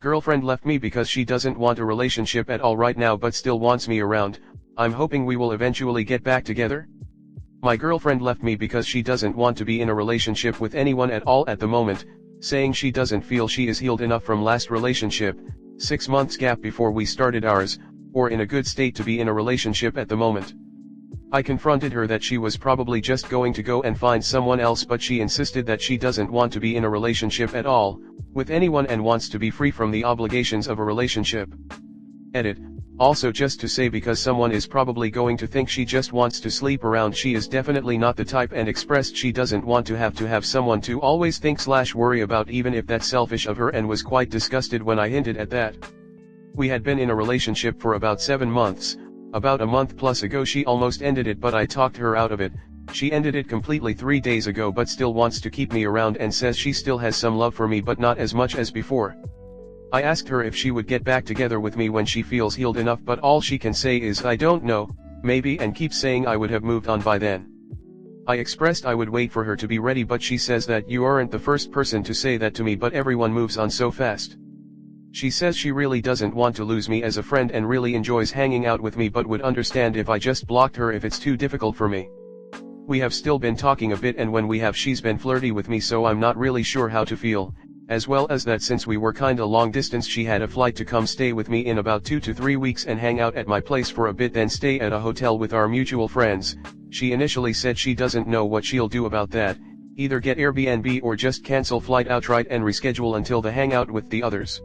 Girlfriend left me because she doesn't want a relationship at all right now but still wants me around. I'm hoping we will eventually get back together. My girlfriend left me because she doesn't want to be in a relationship with anyone at all at the moment, saying she doesn't feel she is healed enough from last relationship, 6 months gap before we started ours, or in a good state to be in a relationship at the moment. I confronted her that she was probably just going to go and find someone else, but she insisted that she doesn't want to be in a relationship at all, with anyone, and wants to be free from the obligations of a relationship. Edit. Also, just to say, because someone is probably going to think she just wants to sleep around, she is definitely not the type, and expressed she doesn't want to have someone to always think/worry about, even if that's selfish of her, and was quite disgusted when I hinted at that. We had been in a relationship for about 7 months. About a month plus ago she almost ended it, but I talked her out of it. She ended it completely 3 days ago, but still wants to keep me around and says she still has some love for me but not as much as before. I asked her if she would get back together with me when she feels healed enough, but all she can say is I don't know, maybe, and keeps saying I would have moved on by then. I expressed I would wait for her to be ready, but she says that you aren't the first person to say that to me, but everyone moves on so fast. She says she really doesn't want to lose me as a friend and really enjoys hanging out with me, but would understand if I just blocked her if it's too difficult for me. We have still been talking a bit, and when we have she's been flirty with me, so I'm not really sure how to feel, as well as that since we were kinda long distance she had a flight to come stay with me in about 2 to 3 weeks and hang out at my place for a bit, then stay at a hotel with our mutual friends. She initially said she doesn't know what she'll do about that, either get Airbnb or just cancel flight outright and reschedule until the hangout with the others.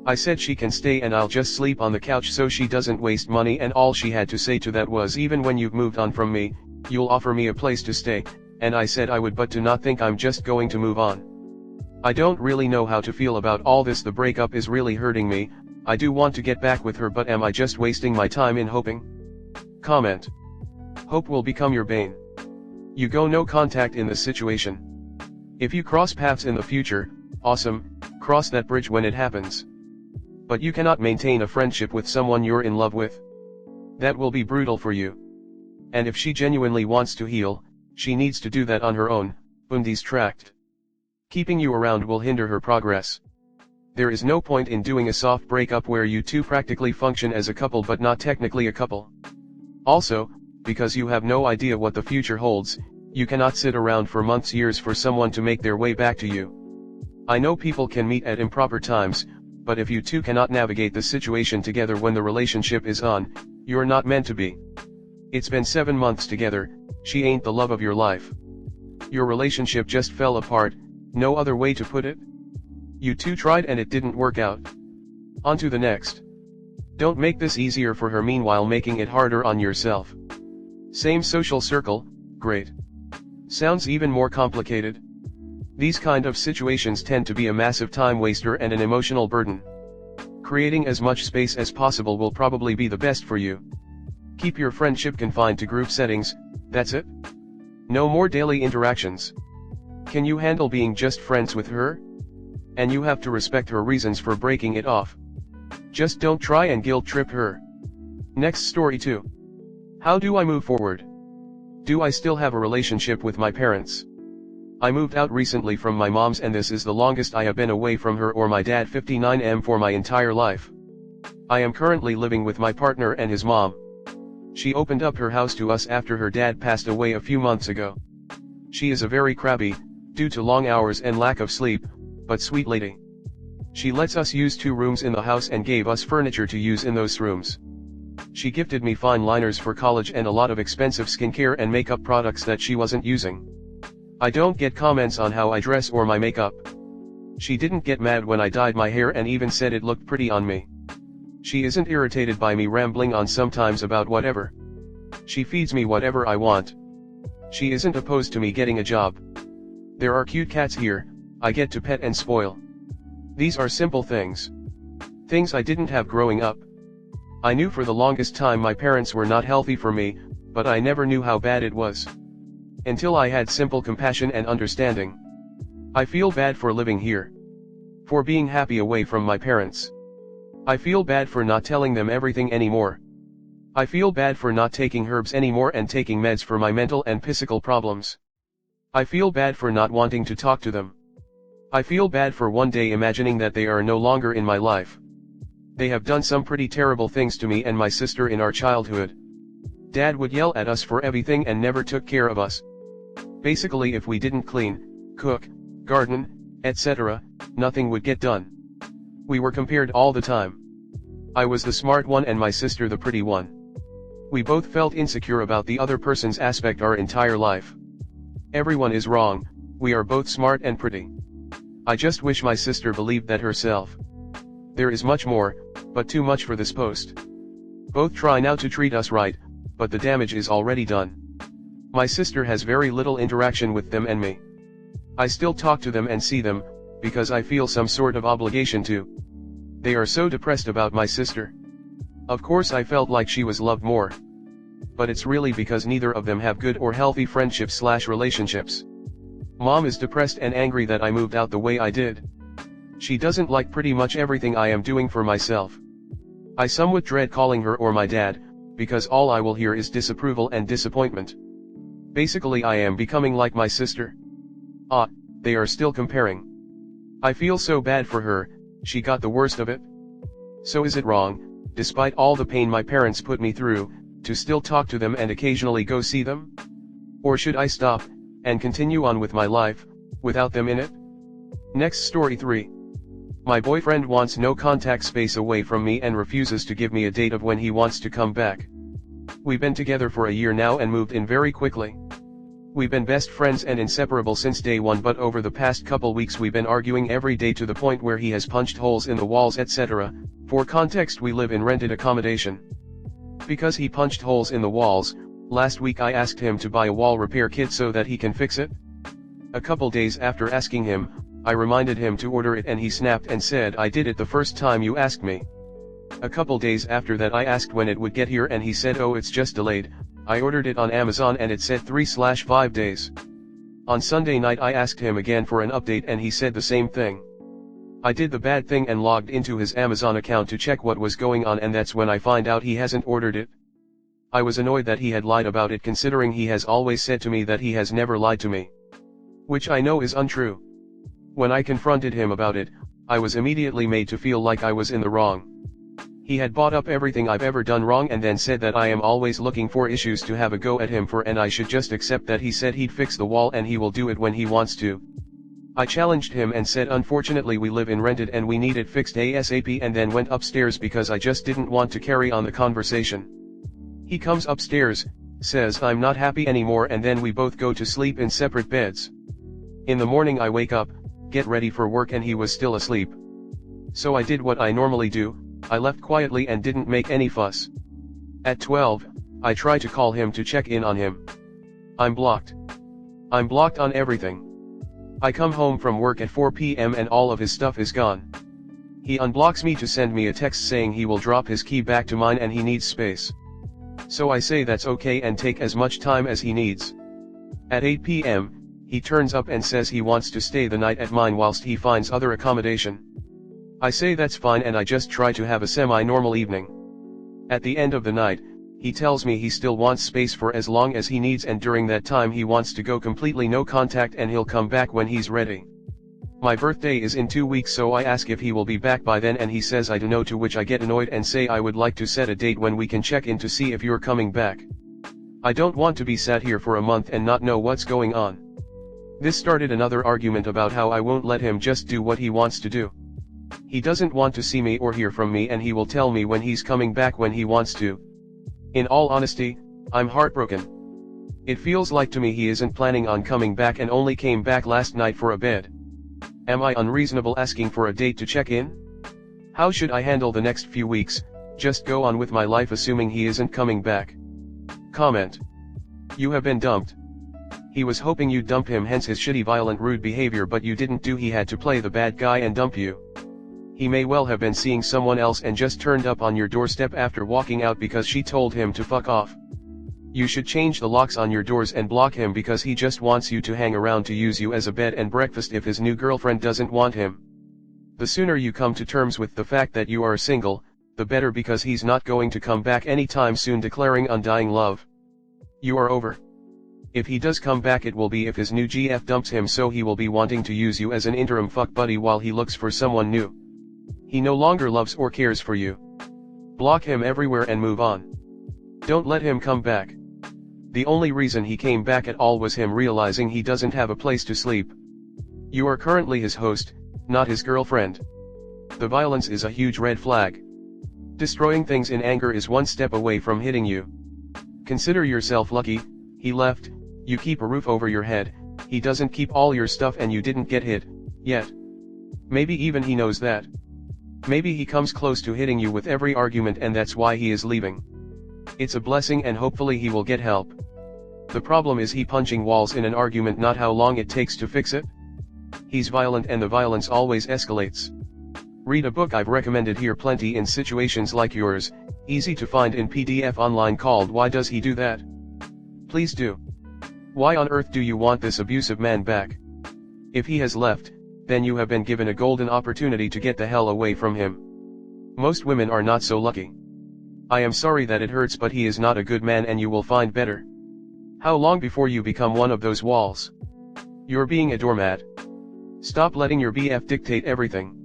I said she can stay and I'll just sleep on the couch so she doesn't waste money, and all she had to say to that was, even when you've moved on from me, you'll offer me a place to stay, and I said I would, but to not think I'm just going to move on. I don't really know how to feel about all this. The breakup is really hurting me. I do want to get back with her, but am I just wasting my time in hoping? Comment. Hope will become your bane. You go no contact in this situation. If you cross paths in the future, awesome, cross that bridge when it happens. But you cannot maintain a friendship with someone you're in love with. That will be brutal for you. And if she genuinely wants to heal, she needs to do that on her own. Distract. Keeping you around will hinder her progress. There is no point in doing a soft breakup where you two practically function as a couple but not technically a couple. Also, because you have no idea what the future holds, you cannot sit around for months, years for someone to make their way back to you. I know people can meet at improper times, but if you two cannot navigate the situation together when the relationship is on, you're not meant to be. It's been 7 months together, she ain't the love of your life. Your relationship just fell apart, no other way to put it. You two tried and it didn't work out. On to the next. Don't make this easier for her, meanwhile making it harder on yourself. Same social circle, great. Sounds even more complicated. These kind of situations tend to be a massive time waster and an emotional burden. Creating as much space as possible will probably be the best for you. Keep your friendship confined to group settings, that's it. No more daily interactions. Can you handle being just friends with her? And you have to respect her reasons for breaking it off. Just don't try and guilt trip her. Next story 2. How do I move forward? Do I still have a relationship with my parents? I moved out recently from my mom's, and this is the longest I have been away from her or my dad, 59M, for my entire life. I am currently living with my partner and his mom. She opened up her house to us after her dad passed away a few months ago. She is a very crabby, due to long hours and lack of sleep, but sweet lady. She lets us use 2 rooms in the house and gave us furniture to use in those rooms. She gifted me fine liners for college and a lot of expensive skincare and makeup products that she wasn't using. I don't get comments on how I dress or my makeup. She didn't get mad when I dyed my hair and even said it looked pretty on me. She isn't irritated by me rambling on sometimes about whatever. She feeds me whatever I want. She isn't opposed to me getting a job. There are cute cats here, I get to pet and spoil. These are simple things. Things I didn't have growing up. I knew for the longest time my parents were not healthy for me, but I never knew how bad it was. Until I had simple compassion and understanding. I feel bad for living here. For being happy away from my parents. I feel bad for not telling them everything anymore. I feel bad for not taking herbs anymore and taking meds for my mental and physical problems. I feel bad for not wanting to talk to them. I feel bad for one day imagining that they are no longer in my life. They have done some pretty terrible things to me and my sister in our childhood. Dad would yell at us for everything and never took care of us. Basically, if we didn't clean, cook, garden, etc., nothing would get done. We were compared all the time. I was the smart one and my sister the pretty one. We both felt insecure about the other person's aspect our entire life. Everyone is wrong, we are both smart and pretty. I just wish my sister believed that herself. There is much more, but too much for this post. Both try now to treat us right, but the damage is already done. My sister has very little interaction with them and me. I still talk to them and see them, because I feel some sort of obligation to. They are so depressed about my sister. Of course I felt like she was loved more. But it's really because neither of them have good or healthy friendships/relationships. Mom is depressed and angry that I moved out the way I did. She doesn't like pretty much everything I am doing for myself. I somewhat dread calling her or my dad, because all I will hear is disapproval and disappointment. Basically I am becoming like my sister. They are still comparing. I feel so bad for her, she got the worst of it. So is it wrong, despite all the pain my parents put me through, to still talk to them and occasionally go see them? Or should I stop, and continue on with my life, without them in it? Next story 3. My boyfriend wants no contact space away from me and refuses to give me a date of when he wants to come back. We've been together for a year now and moved in very quickly. We've been best friends and inseparable since day one, but over the past couple weeks we've been arguing every day to the point where he has punched holes in the walls, etc. For context, we live in rented accommodation. Because he punched holes in the walls, last week I asked him to buy a wall repair kit so that he can fix it. A couple days after asking him, I reminded him to order it and he snapped and said, "I did it the first time you asked me." A couple days after that I asked when it would get here and he said, "Oh, it's just delayed." I ordered it on Amazon and it said 3/5 days. On Sunday night I asked him again for an update and he said the same thing. I did the bad thing and logged into his Amazon account to check what was going on, and that's when I find out he hasn't ordered it. I was annoyed that he had lied about it, considering he has always said to me that he has never lied to me. Which I know is untrue. When I confronted him about it, I was immediately made to feel like I was in the wrong. He had brought up everything I've ever done wrong and then said that I am always looking for issues to have a go at him for, and I should just accept that he said he'd fix the wall and he will do it when he wants to. I challenged him and said unfortunately we live in rented and we need it fixed ASAP, and then went upstairs because I just didn't want to carry on the conversation. He comes upstairs, says I'm not happy anymore, and then we both go to sleep in separate beds. In the morning I wake up, get ready for work, and he was still asleep. So I did what I normally do, I left quietly and didn't make any fuss. At 12, I try to call him to check in on him. I'm blocked. I'm blocked on everything. I come home from work at 4 p.m. and all of his stuff is gone. He unblocks me to send me a text saying he will drop his key back to mine and he needs space. So I say that's okay and take as much time as he needs. At 8 p.m., he turns up and says he wants to stay the night at mine whilst he finds other accommodation. I say that's fine and I just try to have a semi-normal evening. At the end of the night, he tells me he still wants space for as long as he needs, and during that time he wants to go completely no contact and he'll come back when he's ready. My birthday is in 2 weeks, so I ask if he will be back by then and he says I don't know, to which I get annoyed and say I would like to set a date when we can check in to see if you're coming back. I don't want to be sat here for a month and not know what's going on. This started another argument about how I won't let him just do what he wants to do. He doesn't want to see me or hear from me and he will tell me when he's coming back when he wants to. In all honesty, I'm heartbroken. It feels like to me he isn't planning on coming back and only came back last night for a bed. Am I unreasonable asking for a date to check in? How should I handle the next few weeks? Just go on with my life assuming he isn't coming back? Comment. You have been dumped. He was hoping you'd dump him, hence his shitty violent rude behavior, but you didn't do. He had to play the bad guy and dump you. He may well have been seeing someone else and just turned up on your doorstep after walking out because she told him to fuck off. You should change the locks on your doors and block him because he just wants you to hang around to use you as a bed and breakfast if his new girlfriend doesn't want him. The sooner you come to terms with the fact that you are single, the better, because he's not going to come back anytime soon declaring undying love. You are over. If he does come back, it will be if his new GF dumps him, so he will be wanting to use you as an interim fuck buddy while he looks for someone new. He no longer loves or cares for you. Block him everywhere and move on. Don't let him come back. The only reason he came back at all was him realizing he doesn't have a place to sleep. You are currently his host, not his girlfriend. The violence is a huge red flag. Destroying things in anger is one step away from hitting you. Consider yourself lucky. He left, you keep a roof over your head, he doesn't keep all your stuff, and you didn't get hit, yet. Maybe even he knows that. Maybe he comes close to hitting you with every argument, and that's why he is leaving. It's a blessing, and hopefully he will get help. The problem is he punching walls in an argument, not how long it takes to fix it. He's violent, and the violence always escalates. Read a book I've recommended here plenty in situations like yours, easy to find in PDF online, called Why Does He Do That? Please do. Why on earth do you want this abusive man back? If he has left, then you have been given a golden opportunity to get the hell away from him. Most women are not so lucky. I am sorry that it hurts, but he is not a good man, and you will find better. How long before you become one of those walls? You're being a doormat. Stop letting your BF dictate everything.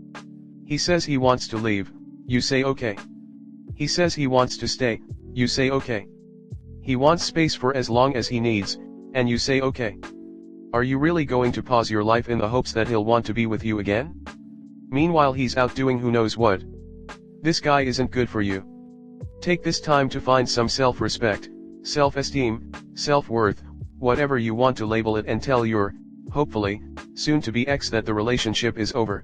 He says he wants to leave, you say okay. He says he wants to stay, you say okay. He wants space for as long as he needs, and you say okay. Are you really going to pause your life in the hopes that he'll want to be with you again? Meanwhile he's out doing who knows what. This guy isn't good for you. Take this time to find some self-respect, self-esteem, self-worth, whatever you want to label it, and tell your, hopefully, soon-to-be ex that the relationship is over.